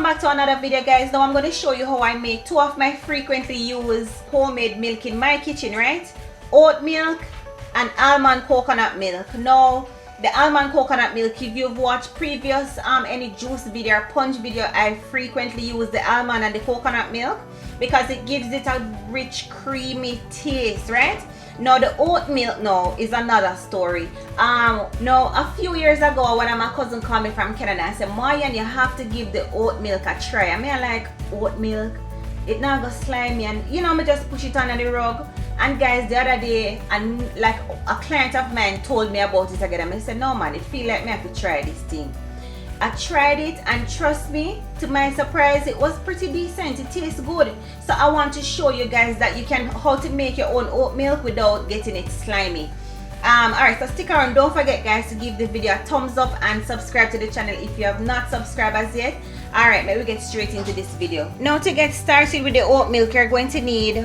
welcome back to another video, guys. Now I'm going to show you how I make two of my frequently used homemade milk in my kitchen, right? Oat milk and almond coconut milk. Now the almond coconut milk, if you've watched previous any juice video or punch video, I frequently use the almond and the coconut milk because it gives it a rich creamy taste, right? Now the oat milk now is another story. Now a few years ago when my cousin called me from Canada, I said, Marian, you have to give the oat milk a try. I mean, I like oat milk. It now go slimy, and you know, me just push it under the rug. And guys, the other day, and like a client of mine told me about it again, and I said, no man, it feel like me have to try this thing. I tried it, and trust me, to my surprise, it was pretty decent. It tastes good. So I want to show you guys that you can how to make your own oat milk without getting it slimy. Alright, so stick around. Don't forget, guys, to give the video a thumbs up and subscribe to the channel if you have not subscribed as yet. Alright, let me get straight into this video. Now to get started with the oat milk, you're going to need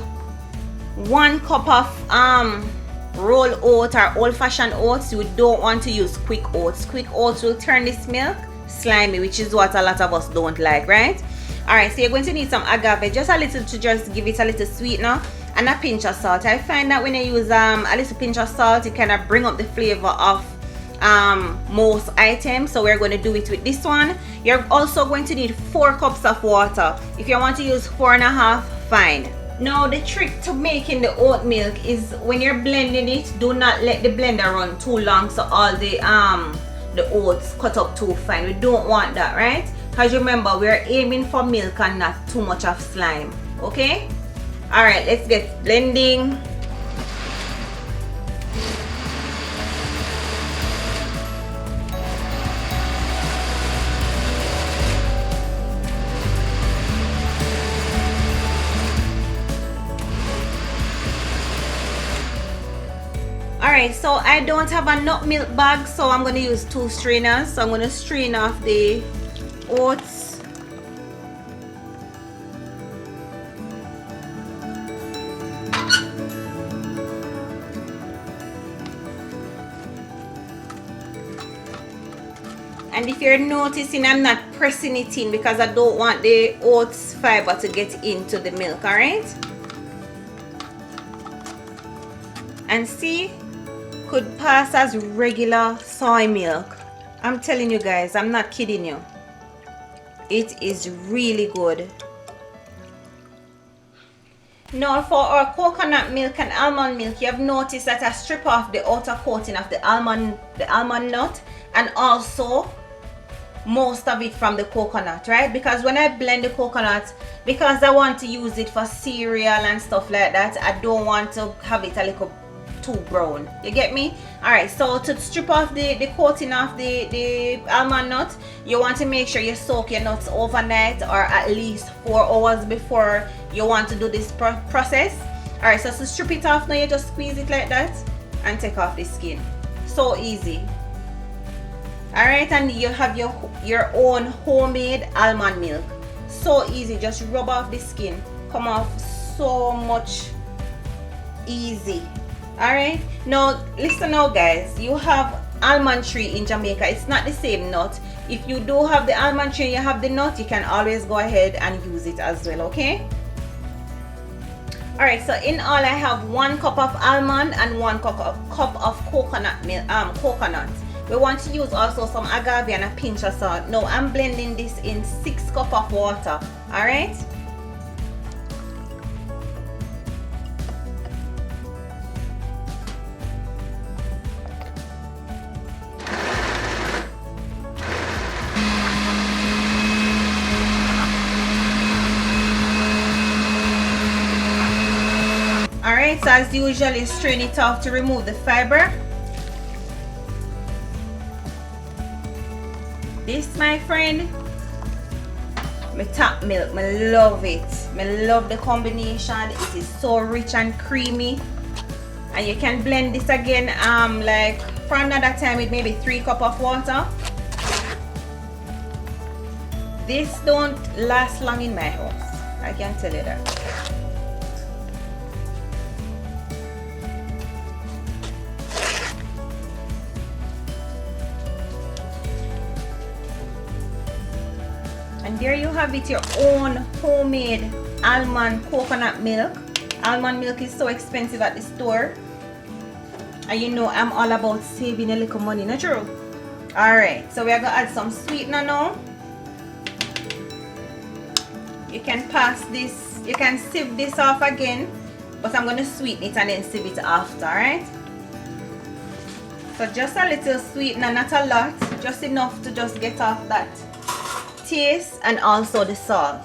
1 cup of roll oat or old-fashioned oats. You don't want to use quick oats. Quick oats will turn this milk slimy, which is what a lot of us don't like, right? Alright, so you're going to need some agave, just a little, to just give it a little sweetener, and a pinch of salt. I find that when I use a little pinch of salt, it kind of bring up the flavor of most items. So we're going to do it with this one. You're also going to need 4 cups of water. If you want to use 4.5, fine. Now the trick to making the oat milk is when you're blending it, do not let the blender run too long so all the oats cut up too fine. We don't want that, right? Because remember, we're aiming for milk and not too much of slime. Okay? Alright, let's get blending. Alright, so I don't have a nut milk bag, so I'm going to use 2 strainers. So I'm going to strain off the oats. And if you're noticing, I'm not pressing it in because I don't want the oats fiber to get into the milk, alright? And see, could pass as regular soy milk. I'm telling you guys, I'm not kidding you. It is really good. Now for our coconut milk and almond milk, you have noticed that I strip off the outer coating of the almond nut, and also most of it from the coconut, right? Because when I blend the coconut, because I want to use it for cereal and stuff like that, I don't want to have it a little too brown. You get me? Alright, so to strip off the coating of the almond nut, you want to make sure you soak your nuts overnight or at least 4 hours before you want to do this process. Alright, so to strip it off now, you just squeeze it like that and take off the skin. So easy. Alright, and you have your own homemade almond milk. So easy, just rub off the skin. Come off so much easy. Alright, now listen now guys, you have almond tree in Jamaica. It's not the same nut. If you do have the almond tree, you have the nut, you can always go ahead and use it as well, okay? Alright, so in all I have 1 cup of almond and 1 cup of coconut milk, coconut. We want to use also some agave and a pinch of salt. Now I'm blending this in 6 cups of water. Alright? Alright, so as usual, you strain it off to remove the fiber. This, my friend, my top milk, I love it. I love the combination. It is so rich and creamy. And you can blend this again like for another time with maybe 3 cups of water. This don't last long in my house, I can tell you that. And there you have it, your own homemade almond coconut milk. Almond milk is so expensive at the store. And you know I'm all about saving a little money, not true? Alright, so we are going to add some sweetener now. You can pass this, you can sieve this off again, but I'm going to sweeten it and then sieve it after, alright? So just a little sweetener, not a lot, just enough to just get off that taste and also the salt.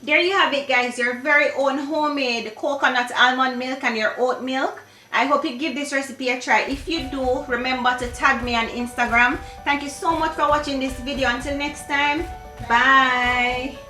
There you have it, guys, your very own homemade coconut almond milk and your oat milk. I hope you give this recipe a try. If you do, remember to tag me on Instagram. Thank you so much for watching this video. Until next time, bye.